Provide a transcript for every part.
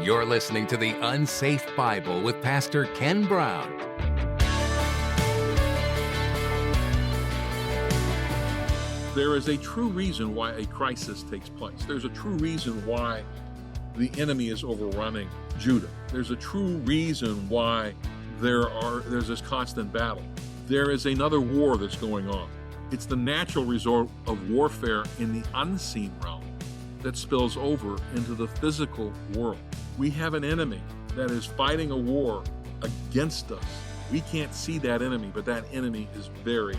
You're listening to the UnSafe Bible with Pastor Ken Brown. There is a true reason why a crisis takes place. There's a true reason why the enemy is overrunning Judah. There's a true reason why there's this constant battle. There is another war that's going on. It's the natural result of warfare in the unseen realm that spills over into the physical world. We have an enemy that is fighting a war against us. We can't see that enemy, but that enemy is very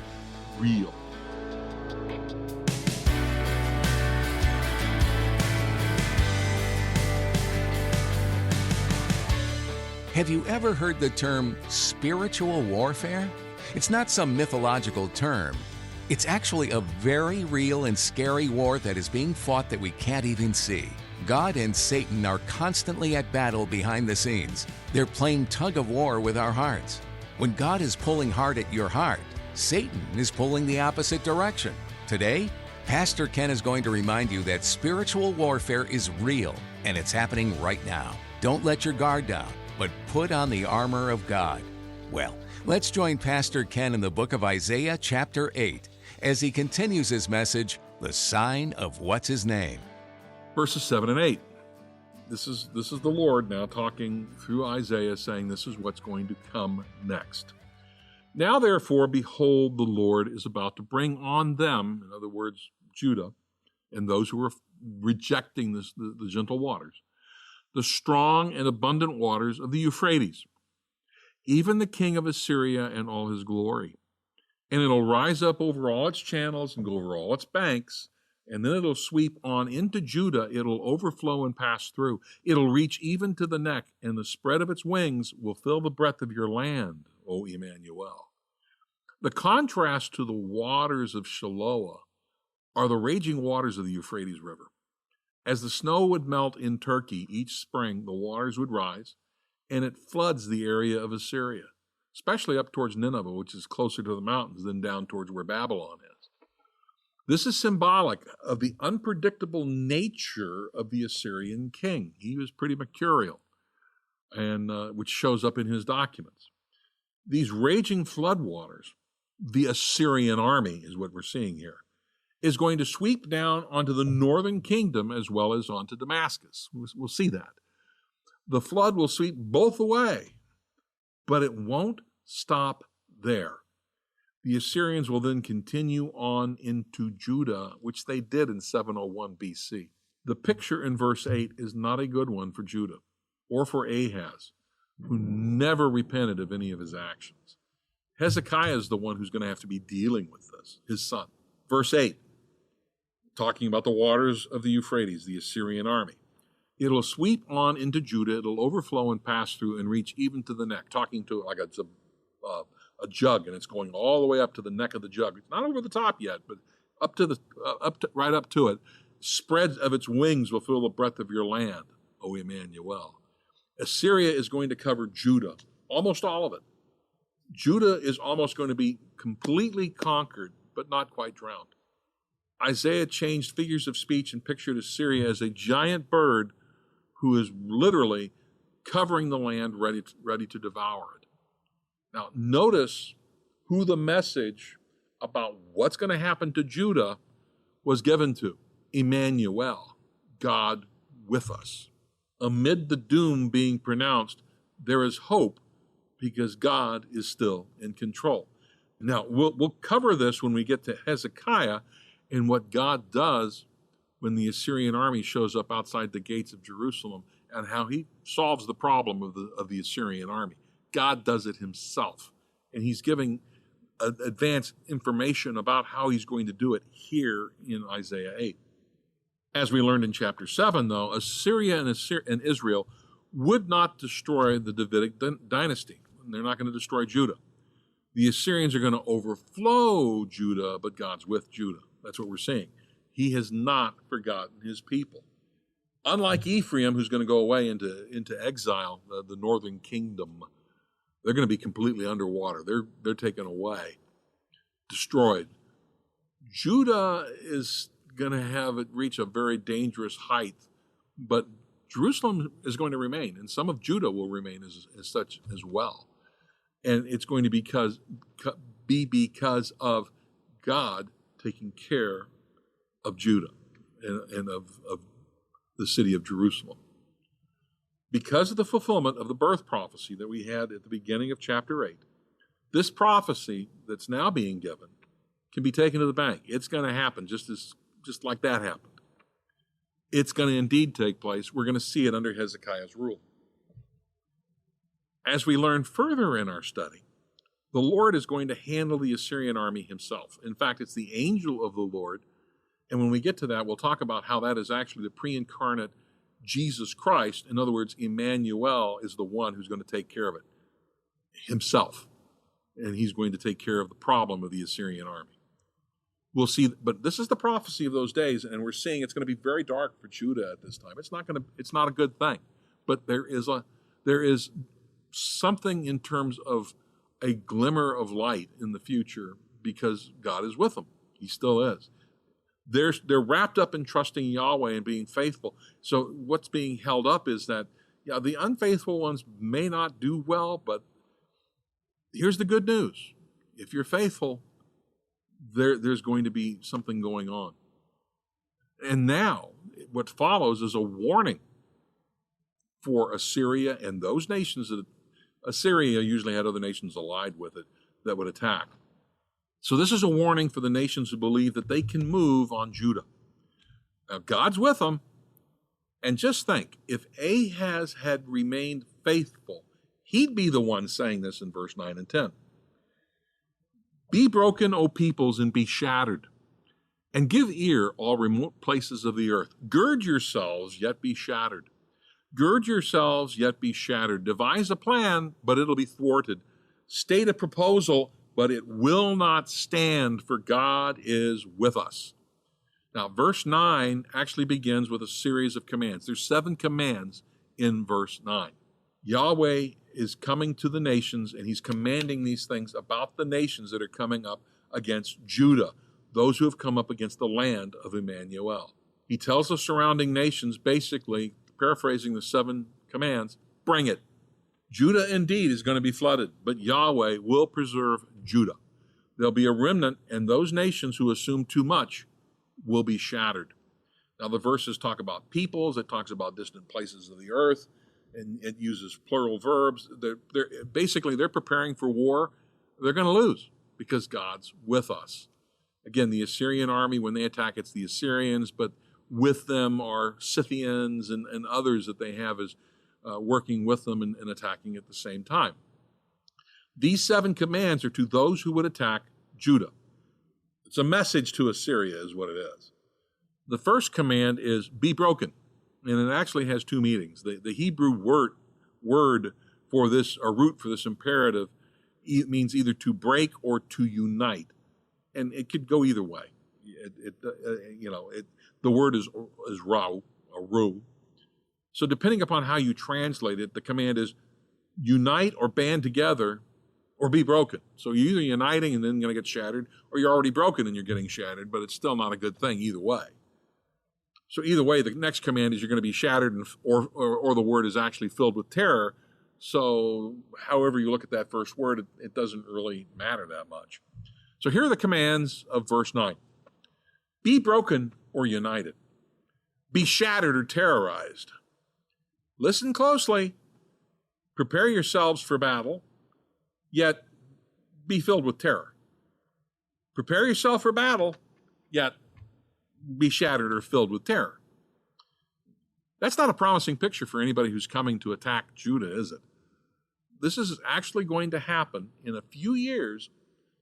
real. Have you ever heard the term spiritual warfare? It's not some mythological term. It's actually a very real and scary war that is being fought that we can't even see. God and Satan are constantly at battle behind the scenes. They're playing tug of war with our hearts. When God is pulling hard at your heart, Satan is pulling the opposite direction. Today, Pastor Ken is going to remind you that spiritual warfare is real and it's happening right now. Don't let your guard down, but put on the armor of God. Well, let's join Pastor Ken in the book of Isaiah chapter 8 as he continues his message, The Sign of What's His Name. Verses 7 and 8. This is the Lord now talking through Isaiah, saying this is what's going to come next. Now therefore, behold, the Lord is about to bring on them, in other words, Judah, and those who are rejecting the gentle waters, the strong and abundant waters of the Euphrates, even the king of Assyria and all his glory. And it'll rise up over all its channels and go over all its banks, and then it'll sweep on into Judah. It'll overflow and pass through. It'll reach even to the neck, and the spread of its wings will fill the breadth of your land, O Emmanuel. The contrast to the waters of Shiloah are the raging waters of the Euphrates River. As the snow would melt in Turkey each spring, the waters would rise, and it floods the area of Assyria, especially up towards Nineveh, which is closer to the mountains than down towards where Babylon is. This is symbolic of the unpredictable nature of the Assyrian king. He was pretty mercurial, and which shows up in his documents. These raging floodwaters, the Assyrian army is what we're seeing here, is going to sweep down onto the northern kingdom as well as onto Damascus. We'll see that. The flood will sweep both away, but it won't stop there. The Assyrians will then continue on into Judah, which they did in 701 BC. The picture in verse 8 is not a good one for Judah or for Ahaz, who never repented of any of his actions. Hezekiah is the one who's going to have to be dealing with this, his son. Verse 8, talking about the waters of the Euphrates, the Assyrian army. It'll sweep on into Judah, it'll overflow and pass through and reach even to the neck, talking to like a jug, and it's going all the way up to the neck of the jug. It's not over the top yet, but right up to it. Spread of its wings will fill the breadth of your land, O Emmanuel. Assyria is going to cover Judah, almost all of it. Judah is almost going to be completely conquered, but not quite drowned. Isaiah changed figures of speech and pictured Assyria as a giant bird who is literally covering the land, ready to devour it. Now, notice who the message about what's going to happen to Judah was given to. Emmanuel, God with us. Amid the doom being pronounced, there is hope because God is still in control. Now, we'll cover this when we get to Hezekiah and what God does when the Assyrian army shows up outside the gates of Jerusalem and how he solves the problem of the Assyrian army. God does it himself, and he's giving advanced information about how he's going to do it here in Isaiah 8. As we learned in chapter 7, though, Assyria and Israel would not destroy the Davidic dynasty. They're not going to destroy Judah. The Assyrians are going to overflow Judah, but God's with Judah. That's what we're seeing. He has not forgotten his people. Unlike Ephraim, who's going to go away into exile, the northern kingdom, they're going to be completely underwater. They're taken away, destroyed. Judah is going to have it reach a very dangerous height, but Jerusalem is going to remain, and some of Judah will remain as such as well. And it's going to be because of God taking care of Judah and of the city of Jerusalem. Because of the fulfillment of the birth prophecy that we had at the beginning of chapter 8, this prophecy that's now being given can be taken to the bank. It's going to happen just like that happened. It's going to indeed take place. We're going to see it under Hezekiah's rule. As we learn further in our study, the Lord is going to handle the Assyrian army himself. In fact, it's the angel of the Lord. And when we get to that, we'll talk about how that is actually the pre-incarnate Jesus Christ. In other words, Emmanuel is the one who's going to take care of it himself. And he's going to take care of the problem of the Assyrian army. We'll see, but this is the prophecy of those days, and we're seeing it's going to be very dark for Judah at this time. It's not a good thing. But there is something in terms of a glimmer of light in the future because God is with them. He still is. They're wrapped up in trusting Yahweh and being faithful. So what's being held up is that, yeah, the unfaithful ones may not do well, but here's the good news. If you're faithful, there's going to be something going on. And now, what follows is a warning for Assyria and those nations that Assyria usually had other nations allied with it that would attack. So this is a warning for the nations who believe that they can move on Judah. Now, God's with them. And just think, if Ahaz had remained faithful, he'd be the one saying this in verse 9 and 10. Be broken, O peoples, and be shattered, and give ear, all remote places of the earth. Gird yourselves, yet be shattered. Gird yourselves, yet be shattered. Devise a plan, but it'll be thwarted. State a proposal, but it will not stand, for God is with us. Now, verse 9 actually begins with a series of commands. There's 7 commands in verse 9. Yahweh is coming to the nations, and he's commanding these things about the nations that are coming up against Judah, those who have come up against the land of Emmanuel. He tells the surrounding nations, basically, paraphrasing the 7 commands, bring it. Judah indeed is going to be flooded, but Yahweh will preserve Judah. There'll be a remnant, and those nations who assume too much will be shattered. Now, the verses talk about peoples, it talks about distant places of the earth, and it uses plural verbs. They're preparing for war. They're going to lose because God's with us. Again, the Assyrian army, when they attack, it's the Assyrians, but with them are Scythians and others that they have as working with them and attacking at the same time. These 7 commands are to those who would attack Judah. It's a message to Assyria is what it is. The first command is be broken. And it actually has 2 meanings. The Hebrew word for this, or root for this imperative, it means either to break or to unite. And it could go either way. The word is rau, or ru. So depending upon how you translate it, the command is unite or band together or be broken. So you're either uniting and then going to get shattered, or you're already broken and you're getting shattered, but it's still not a good thing either way. So either way, the next command is you're going to be shattered, or the word is actually filled with terror. So however you look at that first word, it doesn't really matter that much. So here are the commands of verse 9. Be broken or united. Be shattered or terrorized. Listen closely. Prepare yourselves for battle, yet be filled with terror. Prepare yourself for battle, yet be shattered or filled with terror. That's not a promising picture for anybody who's coming to attack Judah, is it? This is actually going to happen in a few years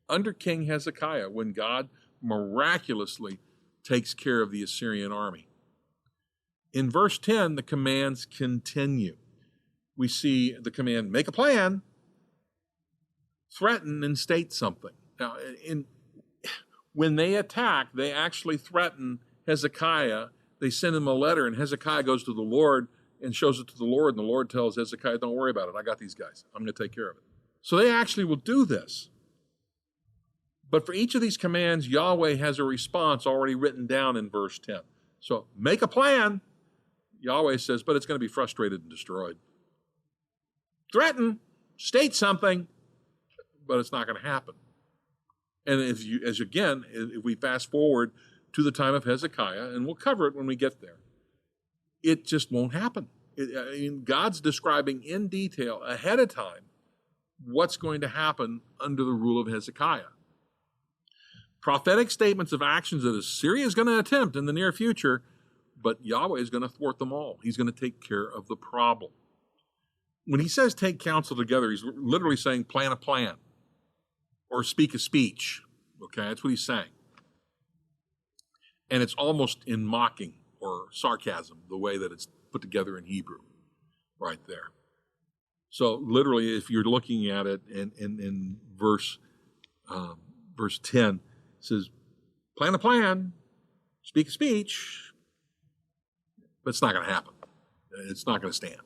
under King Hezekiah, when God miraculously takes care of the Assyrian army. In verse 10, the commands continue. We see the command, make a plan, threaten, and state something. Now, when they attack, they actually threaten Hezekiah. They send him a letter, and Hezekiah goes to the Lord and shows it to the Lord, and the Lord tells Hezekiah, don't worry about it. I got these guys. I'm going to take care of it. So they actually will do this. But for each of these commands, Yahweh has a response already written down in verse 10. So make a plan. Yahweh says, but it's going to be frustrated and destroyed. Threaten, state something, but it's not going to happen. And if we fast forward to the time of Hezekiah, and we'll cover it when we get there, it just won't happen. God's describing in detail ahead of time what's going to happen under the rule of Hezekiah. Prophetic statements of actions that Assyria is going to attempt in the near future, but Yahweh is going to thwart them all. He's going to take care of the problem. When he says take counsel together, he's literally saying plan a plan or speak a speech. Okay, that's what he's saying. And it's almost in mocking or sarcasm, the way that it's put together in Hebrew right there. So literally, if you're looking at it in verse 10, it says, plan a plan, speak a speech, but it's not going to happen. It's not going to stand.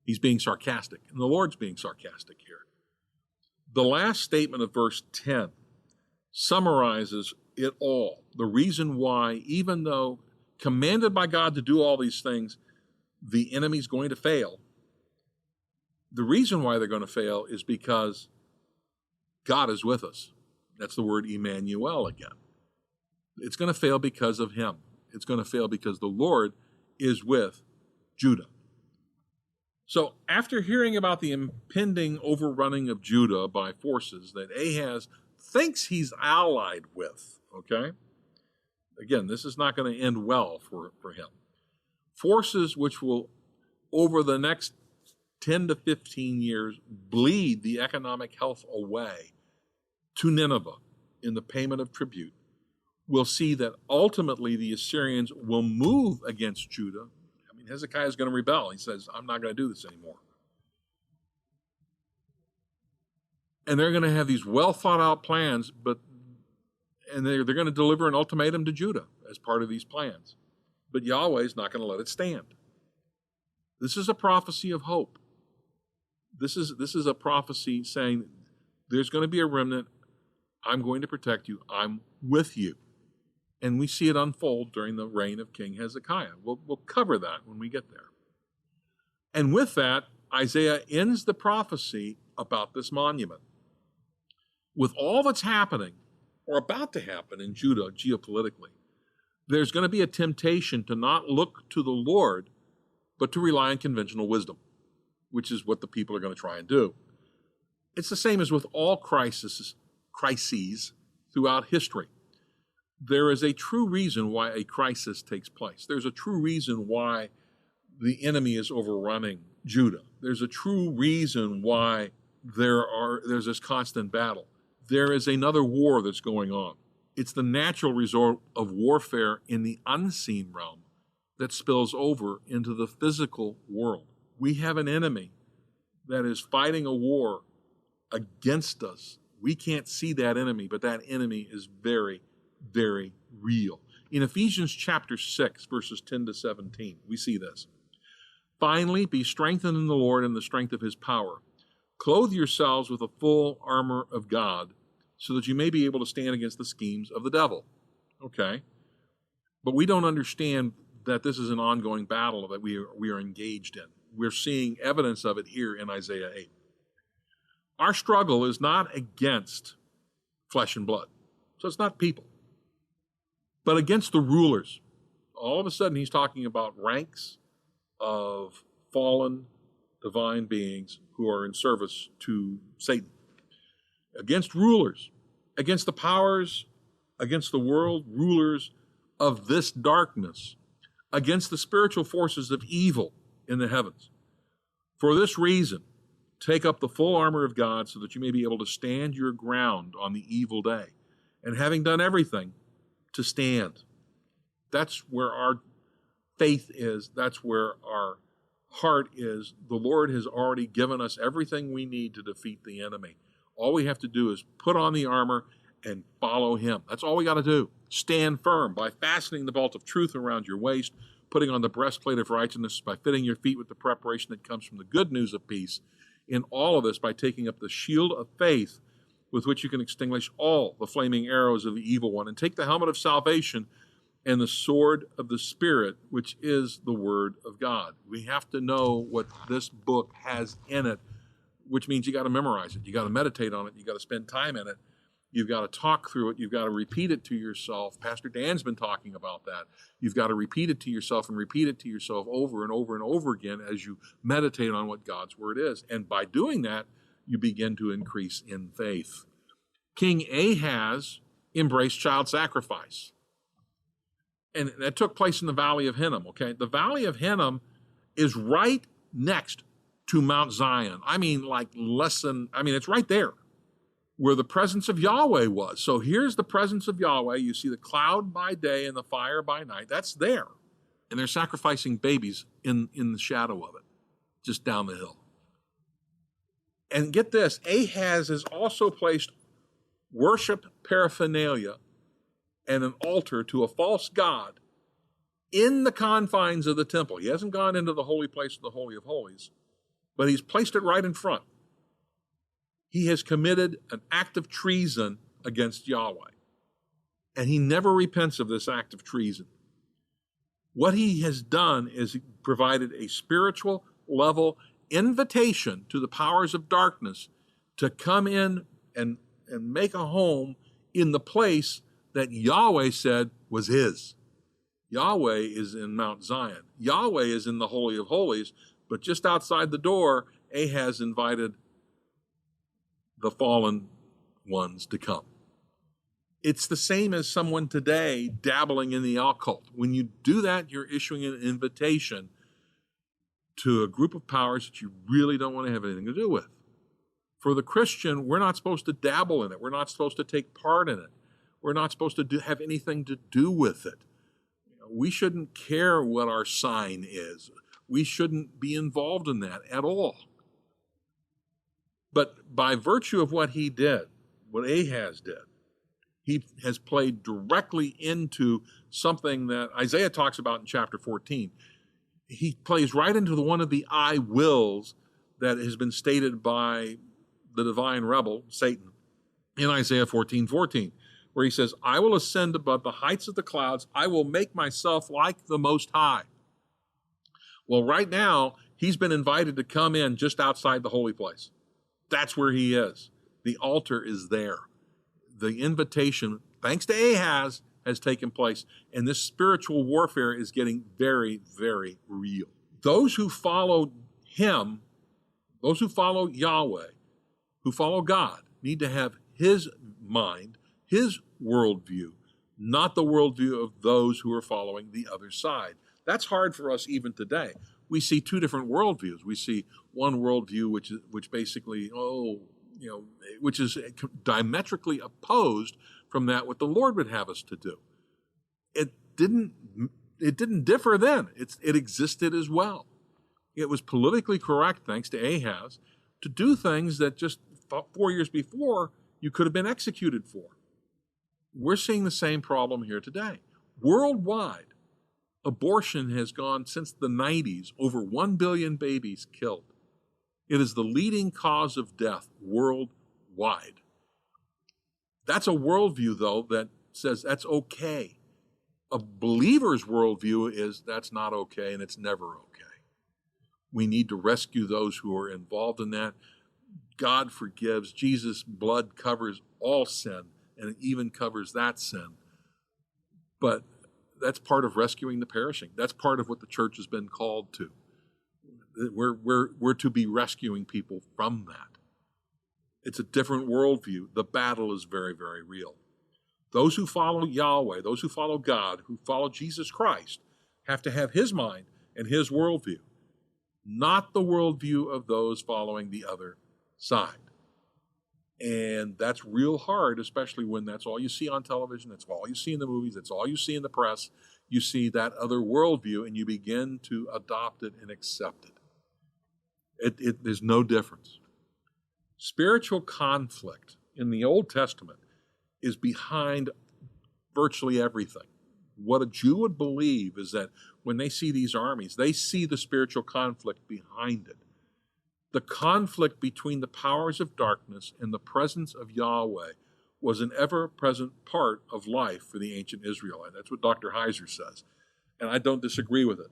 He's being sarcastic, and the Lord's being sarcastic here. The last statement of verse 10 summarizes it all. The reason why, even though commanded by God to do all these things, the enemy's going to fail. The reason why they're going to fail is because God is with us. That's the word Emmanuel again. It's going to fail because of him. It's going to fail because the Lord is with Judah. So after hearing about the impending overrunning of Judah by forces that Ahaz thinks he's allied with, okay? Again, this is not going to end well for him. Forces which will, over the next 10 to 15 years, bleed the economic health away to Nineveh in the payment of tribute, will see that ultimately the Assyrians will move against Judah. I mean, Hezekiah is going to rebel. He says, I'm not going to do this anymore. And they're going to have these well thought out plans, and they're going to deliver an ultimatum to Judah as part of these plans. But Yahweh is not going to let it stand. This is a prophecy of hope. This is a prophecy saying there's going to be a remnant. I'm going to protect you. I'm with you. And we see it unfold during the reign of King Hezekiah. We'll cover that when we get there. And with that, Isaiah ends the prophecy about this monument. With all that's happening, or about to happen in Judah geopolitically, there's going to be a temptation to not look to the Lord, but to rely on conventional wisdom, which is what the people are going to try and do. It's the same as with all crises throughout history. There is a true reason why a crisis takes place. There's a true reason why the enemy is overrunning Judah. There's a true reason why there's this constant battle. There is another war that's going on. It's the natural result of warfare in the unseen realm that spills over into the physical world. We have an enemy that is fighting a war against us. We can't see that enemy, but that enemy is very, very real. In Ephesians chapter 6, verses 10 to 17, we see this. Finally, be strengthened in the Lord and the strength of his power. Clothe yourselves with the full armor of God, so that you may be able to stand against the schemes of the devil. Okay? But we don't understand that this is an ongoing battle that we are engaged in. We're seeing evidence of it here in Isaiah 8. Our struggle is not against flesh and blood. So it's not people, but against the rulers. All of a sudden, he's talking about ranks of fallen divine beings who are in service to Satan. Against rulers, against the powers, against the world rulers of this darkness, against the spiritual forces of evil in the heavens. For this reason, take up the full armor of God so that you may be able to stand your ground on the evil day. And having done everything, to stand. That's where our faith is. That's where our heart is. The Lord has already given us everything we need to defeat the enemy. All we have to do is put on the armor and follow him. That's all we got to do. Stand firm by fastening the belt of truth around your waist, putting on the breastplate of righteousness, by fitting your feet with the preparation that comes from the good news of peace. In all of this, by taking up the shield of faith with which you can extinguish all the flaming arrows of the evil one, and take the helmet of salvation and the sword of the Spirit, which is the Word of God. We have to know what this book has in it, which means you got to memorize it. You got to meditate on it. You got to spend time in it. You've got to talk through it. You've got to repeat it to yourself. Pastor Dan's been talking about that. You've got to repeat it to yourself and repeat it to yourself over and over and over again as you meditate on what God's Word is. And by doing that, you begin to increase in faith. King Ahaz embraced child sacrifice. And that took place in the Valley of Hinnom, okay? The Valley of Hinnom is right next to Mount Zion. It's right there where the presence of Yahweh was. So here's the presence of Yahweh. You see the cloud by day and the fire by night. That's there. And they're sacrificing babies in the shadow of it, just down the hill. And get this, Ahaz has also placed worship paraphernalia and an altar to a false god in the confines of the temple. He hasn't gone into the holy place of the Holy of Holies, but he's placed it right in front. He has committed an act of treason against Yahweh, and he never repents of this act of treason. What he has done is provided a spiritual level invitation to the powers of darkness to come in and make a home in the place that Yahweh said was his. Yahweh is in Mount Zion. Yahweh is in the Holy of Holies, but just outside the door, Ahaz invited the fallen ones to come. It's the same as someone today dabbling in the occult. When you do that, you're issuing an invitation to a group of powers that you really don't want to have anything to do with. For the Christian, we're not supposed to dabble in it. We're not supposed to take part in it. We're not supposed to have anything to do with it. We shouldn't care what our sign is. We shouldn't be involved in that at all. But by virtue of what he did, what Ahaz did, he has played directly into something that Isaiah talks about in chapter 14. He plays right into one of the I wills that has been stated by the divine rebel, Satan, in Isaiah 14:14, where he says, I will ascend above the heights of the clouds. I will make myself like the Most High. Well, right now, he's been invited to come in just outside the holy place. That's where he is. The altar is there. The invitation, thanks to Ahaz, has taken place. And this spiritual warfare is getting very, very real. Those who follow him, those who follow Yahweh, who follow God, need to have his mind, his worldview, not the worldview of those who are following the other side. That's hard for us even today. We see two different worldviews. We see one worldview which basically, which is diametrically opposed from that what the Lord would have us to do. It didn't differ then. It existed as well. It was politically correct, thanks to Ahaz, to do things that just 4 years before you could have been executed for. We're seeing the same problem here today. Worldwide, abortion has gone since the 90s, over 1 billion babies killed. It is the leading cause of death worldwide. That's a worldview, though, that says that's okay. A believer's worldview is that's not okay and it's never okay. We need to rescue those who are involved in that. God forgives. Jesus' blood covers all sin, and it even covers that sin. But that's part of rescuing the perishing. That's part of what the church has been called to. We're to be rescuing people from that. It's a different worldview. The battle is very, very real. Those who follow Yahweh, those who follow God, who follow Jesus Christ, have to have his mind and his worldview, not the worldview of those following the other side. And that's real hard, especially when that's all you see on television, that's all you see in the movies, that's all you see in the press. You see that other worldview and you begin to adopt it and accept it. There's no difference. Spiritual conflict in the Old Testament is behind virtually everything. What a Jew would believe is that when they see these armies, they see the spiritual conflict behind it. The conflict between the powers of darkness and the presence of Yahweh was an ever-present part of life for the ancient Israelite. That's what Dr. Heiser says, and I don't disagree with it.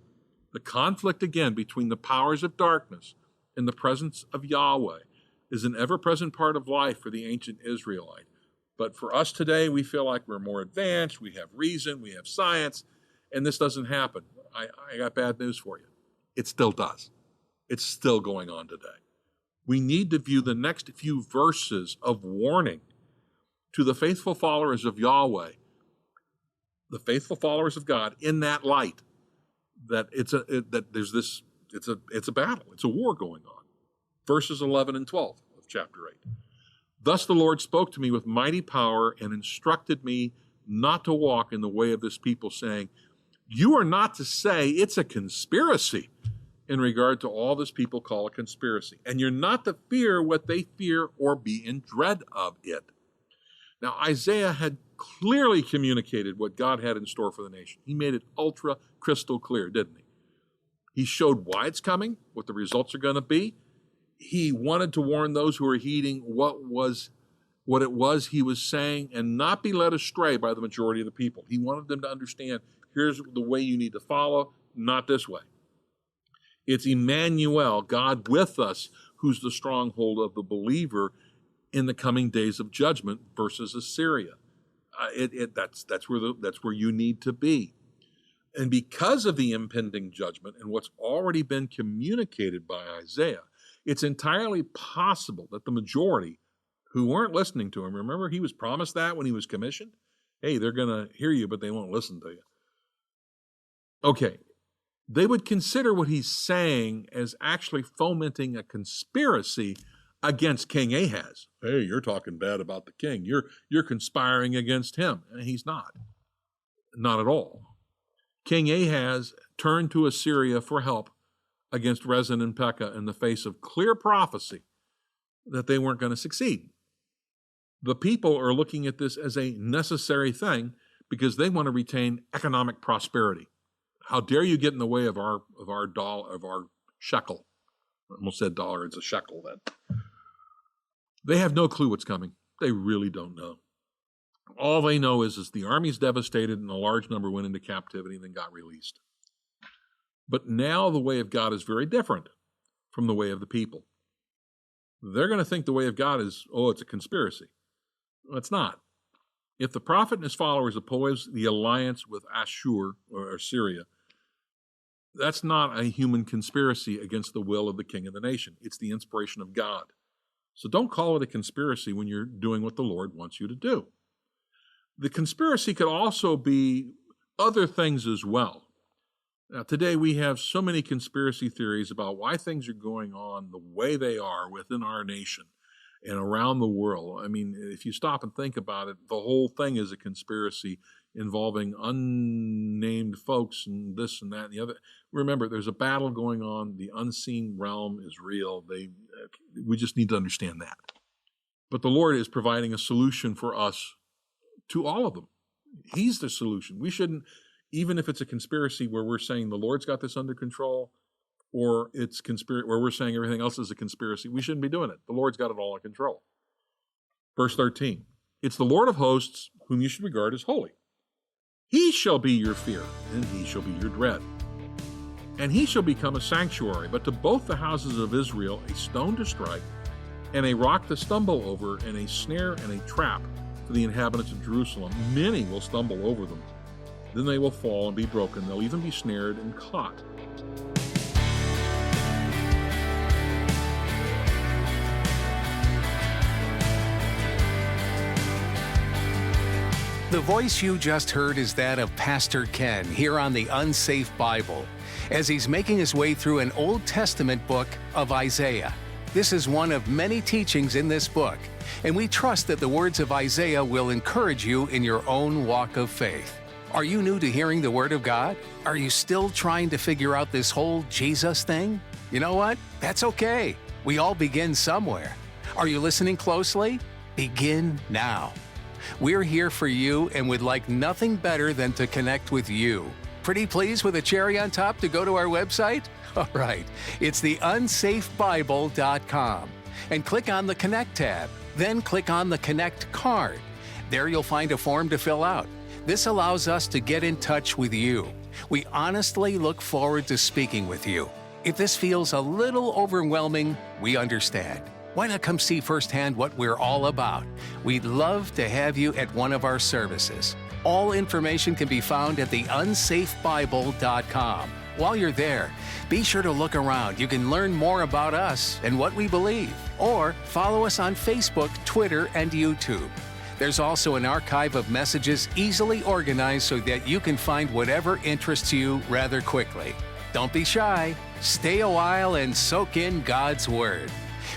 The conflict, again, between the powers of darkness and the presence of Yahweh is an ever-present part of life for the ancient Israelite. But for us today, we feel like we're more advanced, we have reason, we have science, and this doesn't happen. I got bad news for you. It still does. It's still going on today. We need to view the next few verses of warning to the faithful followers of Yahweh, the faithful followers of God, in that light, that it's a battle, it's a war going on. Verses 11 and 12 of chapter 8. Thus the Lord spoke to me with mighty power and instructed me not to walk in the way of this people, saying, you are not to say it's a conspiracy in regard to all this people call a conspiracy, and you're not to fear what they fear or be in dread of it. Now, Isaiah had clearly communicated what God had in store for the nation. He made it ultra crystal clear, didn't he? He showed why it's coming, what the results are going to be. He wanted to warn those who are heeding what it was he was saying and not be led astray by the majority of the people. He wanted them to understand, here's the way you need to follow, not this way. It's Emmanuel, God with us, who's the stronghold of the believer in the coming days of judgment versus Assyria. That's where you need to be. And because of the impending judgment and what's already been communicated by Isaiah, it's entirely possible that the majority who weren't listening to him, remember he was promised that when he was commissioned? Hey, they're going to hear you, but they won't listen to you. Okay, they would consider what he's saying as actually fomenting a conspiracy against King Ahaz. Hey, you're talking bad about the king. You're conspiring against him. And he's not. Not at all. King Ahaz turned to Assyria for help against Rezin and Pekah in the face of clear prophecy that they weren't going to succeed. The people are looking at this as a necessary thing because they want to retain economic prosperity. How dare you get in the way of our shekel? I almost said dollar, it's a shekel then. They have no clue what's coming. They really don't know. All they know is the army's devastated and a large number went into captivity and then got released. But now the way of God is very different from the way of the people. They're going to think the way of God is, it's a conspiracy. Well, it's not. If the prophet and his followers oppose the alliance with Ashur or Assyria, that's not a human conspiracy against the will of the king of the nation. It's the inspiration of God. So don't call it a conspiracy when you're doing what the Lord wants you to do. The conspiracy could also be other things as well. Now, today we have so many conspiracy theories about why things are going on the way they are within our nation and around the world. I mean, if you stop and think about it, the whole thing is a conspiracy involving unnamed folks and this and that and the other. Remember, there's a battle going on. The unseen realm is real. We just need to understand that. But the Lord is providing a solution for us to all of them. He's the solution. We shouldn't, even if it's a conspiracy where we're saying the Lord's got this under control, or it's where we're saying everything else is a conspiracy, we shouldn't be doing it. The Lord's got it all in control. Verse 13, it's the Lord of hosts whom you should regard as holy. He shall be your fear, and he shall be your dread. And he shall become a sanctuary, but to both the houses of Israel a stone to strike, and a rock to stumble over, and a snare and a trap for the inhabitants of Jerusalem. Many will stumble over them. Then they will fall and be broken. They'll even be snared and caught. The voice you just heard is that of Pastor Ken here on the UnSafe Bible, as he's making his way through an Old Testament book of Isaiah. This is one of many teachings in this book, and we trust that the words of Isaiah will encourage you in your own walk of faith. Are you new to hearing the Word of God? Are you still trying to figure out this whole Jesus thing? You know what? That's okay. We all begin somewhere. Are you listening closely? Begin now. We're here for you and would like nothing better than to connect with you. Pretty pleased with a cherry on top to go to our website? All right, it's the unsafebible.com. And click on the Connect tab. Then click on the Connect card. There you'll find a form to fill out. This allows us to get in touch with you. We honestly look forward to speaking with you. If this feels a little overwhelming, we understand. Why not come see firsthand what we're all about? We'd love to have you at one of our services. All information can be found at the unsafebible.com. While you're there, be sure to look around. You can learn more about us and what we believe. Or follow us on Facebook, Twitter, and YouTube. There's also an archive of messages easily organized so that you can find whatever interests you rather quickly. Don't be shy. Stay a while and soak in God's Word.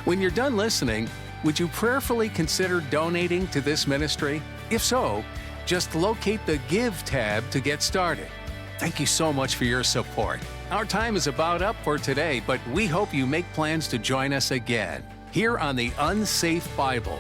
When you're done listening, would you prayerfully consider donating to this ministry? If so, just locate the Give tab to get started. Thank you so much for your support. Our time is about up for today, but we hope you make plans to join us again here on the UnSafe Bible.